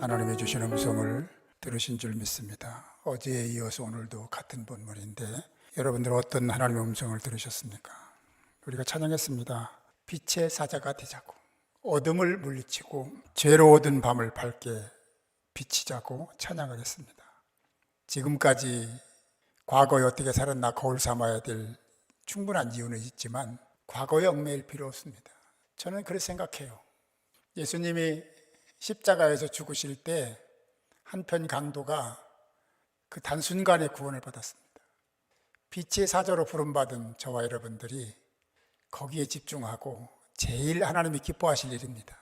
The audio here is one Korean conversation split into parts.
하나님이 주신 음성을 들으신 줄 믿습니다. 어제에 이어서 오늘도 같은 본문인데 여러분들 어떤 하나님의 음성을 들으셨습니까? 우리가 찬양했습니다. 빛의 사자가 되자고, 어둠을 물리치고 죄로 얻은 밤을 밝게 비치자고 찬양을 했습니다. 지금까지 과거에 어떻게 살았나 거울 삼아야 될 충분한 이유는 있지만 과거에 얽매일 필요 없습니다. 저는 그렇게 생각해요. 예수님이 십자가에서 죽으실 때 한편 강도가 그 단순간에 구원을 받았습니다. 빛의 사자로 부름받은 저와 여러분들이 거기에 집중하고 제일 하나님이 기뻐하실 일입니다.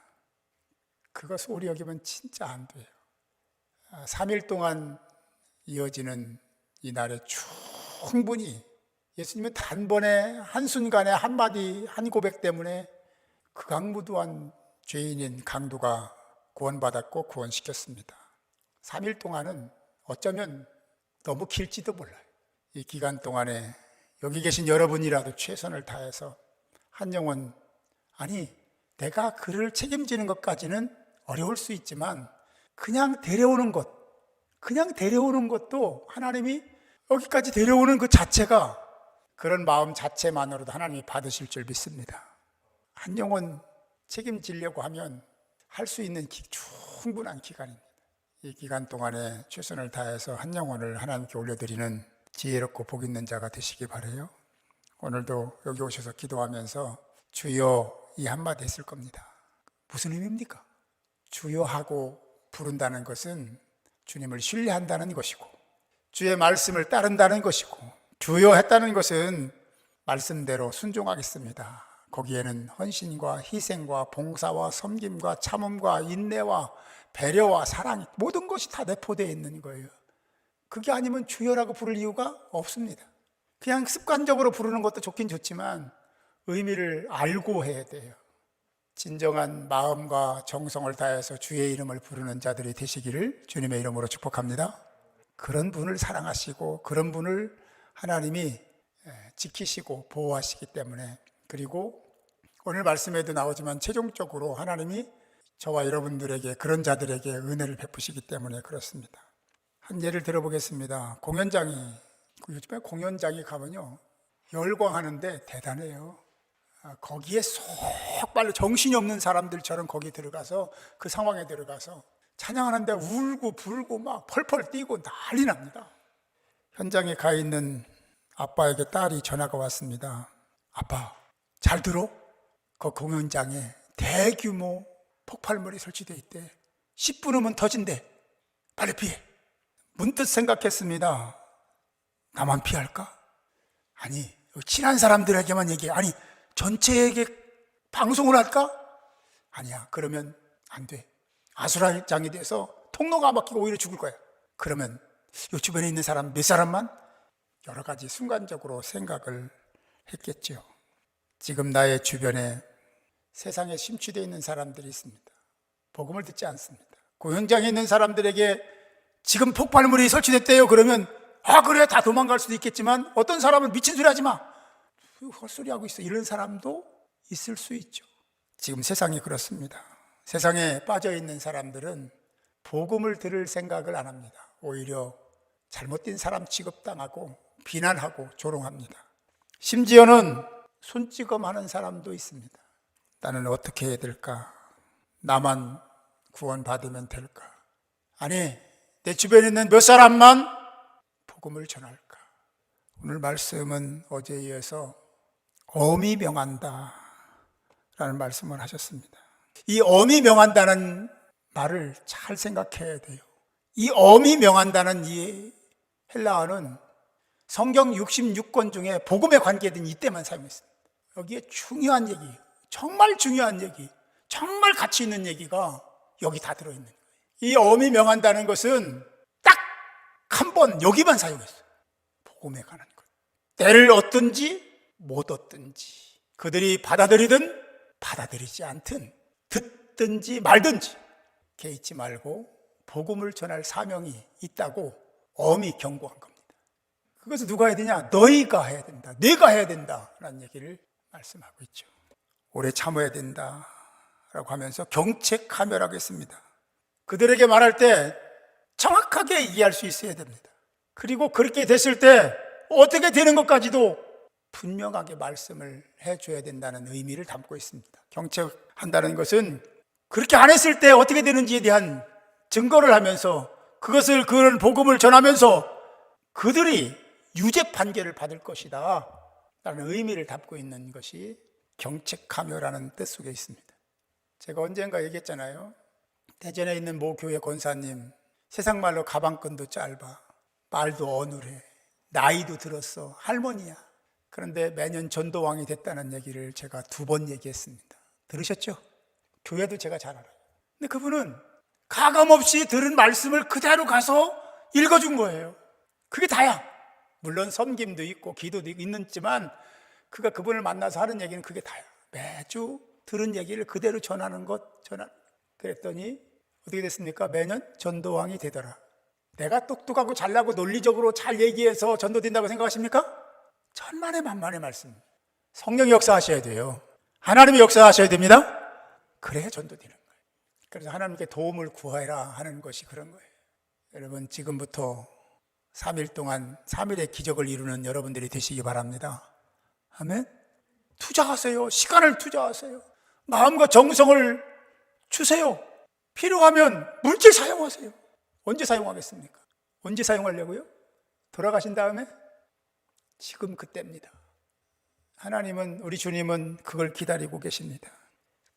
그것을 오래 여기면 진짜 안 돼요. 3일 동안 이어지는 이 날에 충분히 예수님은 단번에 한순간에 한마디 한 고백 때문에 극악무도한 죄인인 강도가 구원받았고 구원시켰습니다. 3일 동안은 어쩌면 너무 길지도 몰라요. 이 기간 동안에 여기 계신 여러분이라도 최선을 다해서 한 영혼, 아니 내가 그를 책임지는 것까지는 어려울 수 있지만 그냥 데려오는 것도 하나님이 여기까지 데려오는 그 자체가, 그런 마음 자체만으로도 하나님이 받으실 줄 믿습니다. 한 영혼 책임지려고 하면 할 수 있는 충분한 기간입니다. 이 기간 동안에 최선을 다해서 한 영혼을 하나님께 올려드리는 지혜롭고 복 있는 자가 되시기 바라요. 오늘도 여기 오셔서 기도하면서 주여 이 한마디 했을 겁니다. 무슨 의미입니까? 주여 하고 부른다는 것은 주님을 신뢰한다는 것이고, 주의 말씀을 따른다는 것이고, 주여 했다는 것은 말씀대로 순종하겠습니다. 거기에는 헌신과 희생과 봉사와 섬김과 참음과 인내와 배려와 사랑, 모든 것이 다 내포되어 있는 거예요. 그게 아니면 주여라고 부를 이유가 없습니다. 그냥 습관적으로 부르는 것도 좋긴 좋지만 의미를 알고 해야 돼요. 진정한 마음과 정성을 다해서 주의 이름을 부르는 자들이 되시기를 주님의 이름으로 축복합니다. 그런 분을 사랑하시고 그런 분을 하나님이 지키시고 보호하시기 때문에, 그리고 오늘 말씀에도 나오지만 최종적으로 하나님이 저와 여러분들에게, 그런 자들에게 은혜를 베푸시기 때문에 그렇습니다. 한 예를 들어보겠습니다. 요즘에 공연장에 가면요, 열광하는데 대단해요. 거기에 쏙 빨리 정신이 없는 사람들처럼 거기 들어가서, 그 상황에 들어가서 찬양하는데 울고 불고 막 펄펄 뛰고 난리 납니다. 현장에 가 있는 아빠에게 딸이 전화가 왔습니다. 아빠, 잘 들어? 그 공연장에 대규모 폭발물이 설치되어 있대. 10분 후면 터진대. 빨리 피해. 문득 생각했습니다. 나만 피할까? 아니, 친한 사람들에게만 얘기해. 아니, 전체에게 방송을 할까? 아니야, 그러면 안 돼. 아수라장이 돼서 통로가 막히고 오히려 죽을 거야. 그러면 이 주변에 있는 사람 몇 사람만? 여러 가지 순간적으로 생각을 했겠죠. 지금 나의 주변에 세상에 심취되어 있는 사람들이 있습니다. 복음을 듣지 않습니다. 공연장에 있는 사람들에게 지금 폭발물이 설치됐대요. 그러면 그래, 다 도망갈 수도 있겠지만 어떤 사람은 미친 소리 하지 마, 헛소리 하고 있어, 이런 사람도 있을 수 있죠. 지금 세상이 그렇습니다. 세상에 빠져 있는 사람들은 복음을 들을 생각을 안 합니다. 오히려 잘못된 사람 취급당하고 비난하고 조롱합니다. 심지어는 손찌검하는 사람도 있습니다. 나는 어떻게 해야 될까? 나만 구원받으면 될까? 아니, 내 주변에 있는 몇 사람만 복음을 전할까? 오늘 말씀은 어제에 이어서 엄히 명한다 라는 말씀을 하셨습니다. 이 엄히 명한다는 말을 잘 생각해야 돼요. 이 엄히 명한다는 이 헬라어는 성경 66권 중에 복음에 관계된 이때만 사용했습니다. 여기에 중요한 얘기, 정말 중요한 얘기, 정말 가치 있는 얘기가 여기 다 들어있는 거예요. 이 엄히 명한다는 것은 딱 한 번 여기만 사용했어요. 복음에 관한 것. 때를 얻든지 못 얻든지, 그들이 받아들이든 받아들이지 않든, 듣든지 말든지 개의치 말고 복음을 전할 사명이 있다고 엄히 경고한 겁니다. 그것을 누가 해야 되냐? 너희가 해야 된다, 내가 해야 된다 라는 얘기를 말씀하고 있죠. 오래 참아야 된다 라고 하면서 경책하멸하겠습니다. 그들에게 말할 때 정확하게 이해할 수 있어야 됩니다. 그리고 그렇게 됐을 때 어떻게 되는 것까지도 분명하게 말씀을 해줘야 된다는 의미를 담고 있습니다. 경책한다는 것은 그렇게 안 했을 때 어떻게 되는지에 대한 증거를 하면서 그것을, 그런 복음을 전하면서 그들이 유죄 판결을 받을 것이다 라는 의미를 담고 있는 것이 경책하며라는 뜻 속에 있습니다. 제가 언젠가 얘기했잖아요. 대전에 있는 모 교회 권사님, 세상 말로 가방끈도 짧아, 말도 어눌해, 나이도 들었어, 할머니야. 그런데 매년 전도왕이 됐다는 얘기를 제가 2번 얘기했습니다. 들으셨죠? 교회도 제가 잘 알아요. 근데 그분은 가감없이 들은 말씀을 그대로 가서 읽어준 거예요. 그게 다야. 물론 섬김도 있고 기도도 있지만 그분을 만나서 하는 얘기는 그게 다야. 매주 들은 얘기를 그대로 전하는 것. 그랬더니 어떻게 됐습니까? 매년 전도왕이 되더라. 내가 똑똑하고 잘나고 논리적으로 잘 얘기해서 전도된다고 생각하십니까? 천만의 만만의 말씀. 성령이 역사하셔야 돼요. 하나님이 역사하셔야 됩니다. 그래야 전도되는 거예요. 그래서 하나님께 도움을 구하라 하는 것이 그런 거예요. 여러분, 지금부터 3일 동안 3일의 기적을 이루는 여러분들이 되시기 바랍니다. 아멘. 투자하세요. 시간을 투자하세요. 마음과 정성을 주세요. 필요하면 물질 사용하세요. 언제 사용하겠습니까? 언제 사용하려고요? 돌아가신 다음에? 지금 그때입니다. 하나님은, 우리 주님은 그걸 기다리고 계십니다.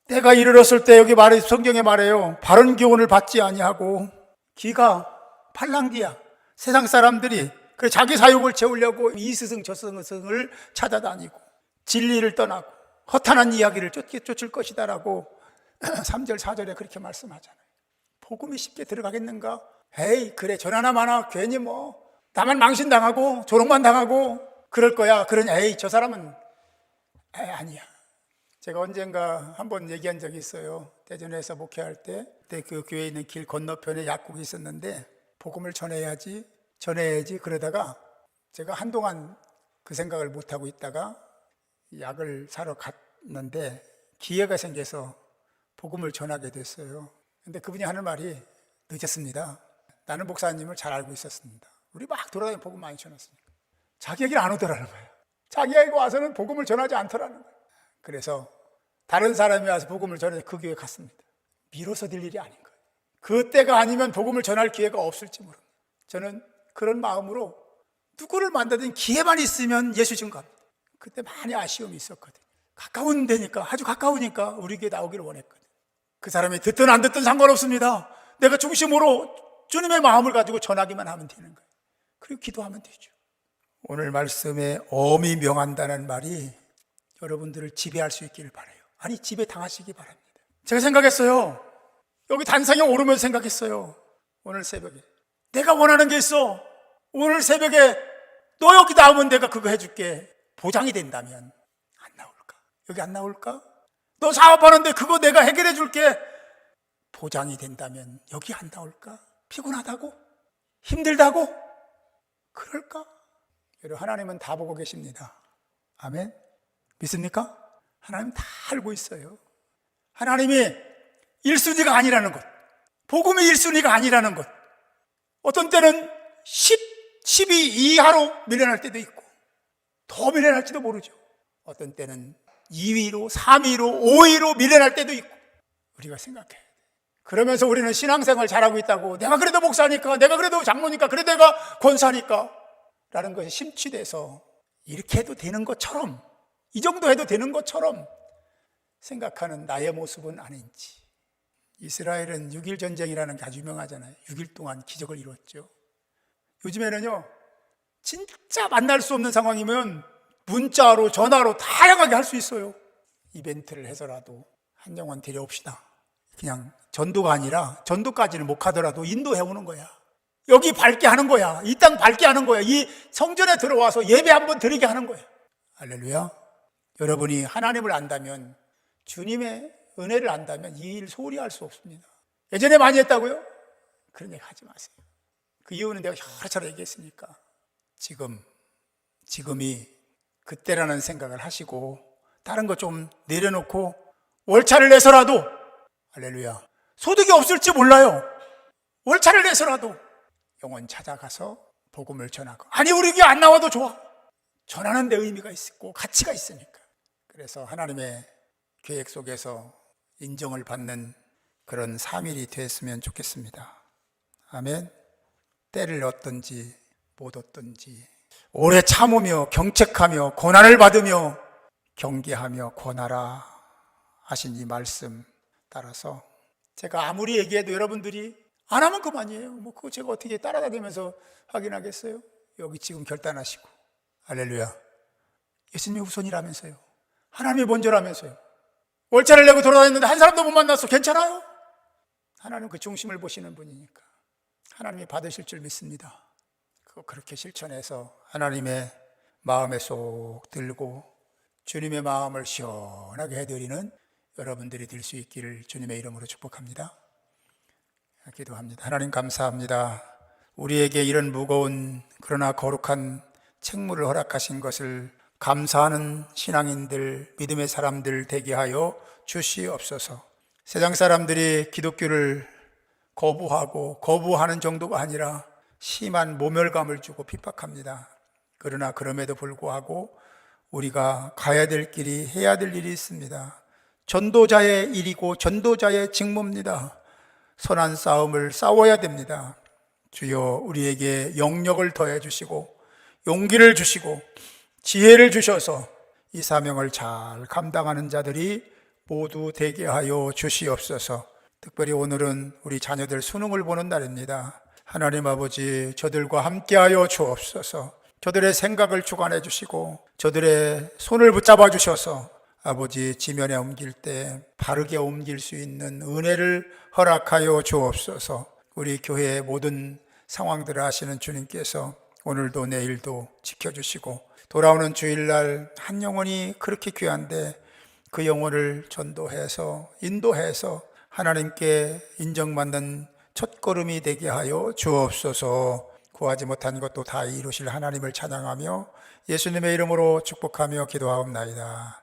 때가 이르렀을 때, 여기 성경에 말해요. 바른 교훈을 받지 아니하고 기가 팔랑귀야. 세상 사람들이 자기 사욕을 채우려고 이 스승 저 스승을 찾아다니고 진리를 떠나고 허탄한 이야기를 쫓을 것이다라고 3절 4절에 그렇게 말씀하잖아요. 복음이 쉽게 들어가겠는가? 에이, 그래, 전하나 마나 괜히 나만 망신당하고 조롱만 당하고 그럴 거야. 에이, 저 사람은 아니야. 제가 언젠가 한번 얘기한 적이 있어요. 대전에서 목회할 때, 그때 그 교회에 있는 길 건너편에 약국이 있었는데 복음을 전해야지 그러다가 제가 한동안 그 생각을 못하고 있다가 약을 사러 갔는데 기회가 생겨서 복음을 전하게 됐어요. 근데 그분이 하는 말이, 늦었습니다. 나는 목사님을 잘 알고 있었습니다. 우리 막 돌아다니며 복음 많이 전했으니까. 자기 얘기를 안 오더라는 거예요. 자기 얘기 와서는 복음을 전하지 않더라는 거예요. 그래서 다른 사람이 와서 복음을 전해서 그 교회 갔습니다. 미뤄서 될 일이 아닌 거예요. 그때가 아니면 복음을 전할 기회가 없을지 모릅니다. 저는 그런 마음으로 누구를 만나든 기회만 있으면 예수 증거합니다. 그때 많이 아쉬움이 있었거든요. 가까운 데니까, 아주 가까우니까 우리 교회 나오기를 원했거든요. 그 사람이 듣든 안 듣든 상관없습니다. 내가 중심으로 주님의 마음을 가지고 전하기만 하면 되는 거예요. 그리고 기도하면 되죠. 오늘 말씀에 엄히 명한다는 말이 여러분들을 지배할 수 있기를 바라요. 아니, 지배 당하시기 바랍니다. 제가 생각했어요. 여기 단상에 오르면서 생각했어요. 오늘 새벽에 내가 원하는 게 있어. 오늘 새벽에 너 여기 나오면 내가 그거 해줄게. 보장이 된다면 안 나올까? 여기 안 나올까? 너 사업하는데 그거 내가 해결해 줄게. 보장이 된다면 여기 안 나올까? 피곤하다고? 힘들다고? 그럴까? 여러분, 하나님은 다 보고 계십니다. 아멘. 믿습니까? 하나님 다 알고 있어요. 하나님이 1순위가 아니라는 것, 복음이 1순위가 아니라는 것, 어떤 때는 12 이하로 밀려날 때도 있고 더 밀려날지도 모르죠. 어떤 때는 2위로, 3위로, 5위로 밀려날 때도 있고 우리가 생각해야 돼. 그러면서 우리는 신앙생활 잘하고 있다고, 내가 그래도 목사니까, 내가 그래도 장로니까, 그래도 내가 권사니까 라는 것이 심취돼서 이렇게 해도 되는 것처럼, 이 정도 해도 되는 것처럼 생각하는 나의 모습은 아닌지. 이스라엘은 6.1 전쟁이라는 게 아주 유명하잖아요. 6일 동안 기적을 이뤘죠. 요즘에는요, 진짜 만날 수 없는 상황이면 문자로, 전화로 다양하게 할 수 있어요. 이벤트를 해서라도 한 영혼 데려옵시다. 그냥 전도가 아니라, 전도까지는 못 가더라도 인도해 오는 거야. 여기 밝게 하는 거야. 이 땅 밝게 하는 거야. 이 성전에 들어와서 예배 한번 드리게 하는 거야. 할렐루야. 여러분이 하나님을 안다면, 주님의 은혜를 안다면 이 일 소홀히 할 수 없습니다. 예전에 많이 했다고요? 그런 얘기 하지 마세요. 그 이유는 내가 여러 차례 얘기했으니까. 지금이 그때라는 생각을 하시고 다른 거 좀 내려놓고 월차를 내서라도, 할렐루야, 소득이 없을지 몰라요. 월차를 내서라도 영혼 찾아가서 복음을 전하고, 아니 우리 교회 안 나와도 좋아, 전하는 데 의미가 있고 가치가 있으니까. 그래서 하나님의 계획 속에서 인정을 받는 그런 3일이 됐으면 좋겠습니다. 아멘. 때를 얻든지 못 얻든지 오래 참으며 경책하며 고난을 받으며 경계하며 권하라 하신 이 말씀 따라서, 제가 아무리 얘기해도 여러분들이 안 하면 그만이에요. 뭐 그거 제가 어떻게 따라다니면서 확인하겠어요? 여기 지금 결단하시고, 할렐루야, 예수님이 우선이라면서요, 하나님이 먼저라면서요. 월차를 내고 돌아다녔는데 한 사람도 못 만났어. 괜찮아요? 하나님 그 중심을 보시는 분이니까 하나님이 받으실 줄 믿습니다. 그거 그렇게 실천해서 하나님의 마음에 쏙 들고 주님의 마음을 시원하게 해드리는 여러분들이 될 수 있기를 주님의 이름으로 축복합니다. 기도합니다. 하나님 감사합니다. 우리에게 이런 무거운 그러나 거룩한 책무를 허락하신 것을 감사하는 신앙인들, 믿음의 사람들 되게 하여 주시옵소서. 세상 사람들이 기독교를 거부하는 정도가 아니라 심한 모멸감을 주고 핍박합니다. 그러나 그럼에도 불구하고 우리가 가야 될 길이, 해야 될 일이 있습니다. 전도자의 일이고 전도자의 직무입니다. 선한 싸움을 싸워야 됩니다. 주여, 우리에게 영력을 더해 주시고 용기를 주시고 지혜를 주셔서 이 사명을 잘 감당하는 자들이 모두 되게 하여 주시옵소서. 특별히 오늘은 우리 자녀들 수능을 보는 날입니다. 하나님 아버지, 저들과 함께하여 주옵소서. 저들의 생각을 주관해 주시고 저들의 손을 붙잡아 주셔서 아버지, 지면에 옮길 때 바르게 옮길 수 있는 은혜를 허락하여 주옵소서. 우리 교회의 모든 상황들을 아시는 주님께서 오늘도 내일도 지켜주시고, 돌아오는 주일날 한 영혼이 그렇게 귀한데 그 영혼을 전도해서 인도해서 하나님께 인정받는 첫걸음이 되게 하여 주옵소서. 구하지 못한 것도 다 이루실 하나님을 찬양하며 예수님의 이름으로 축복하며 기도하옵나이다.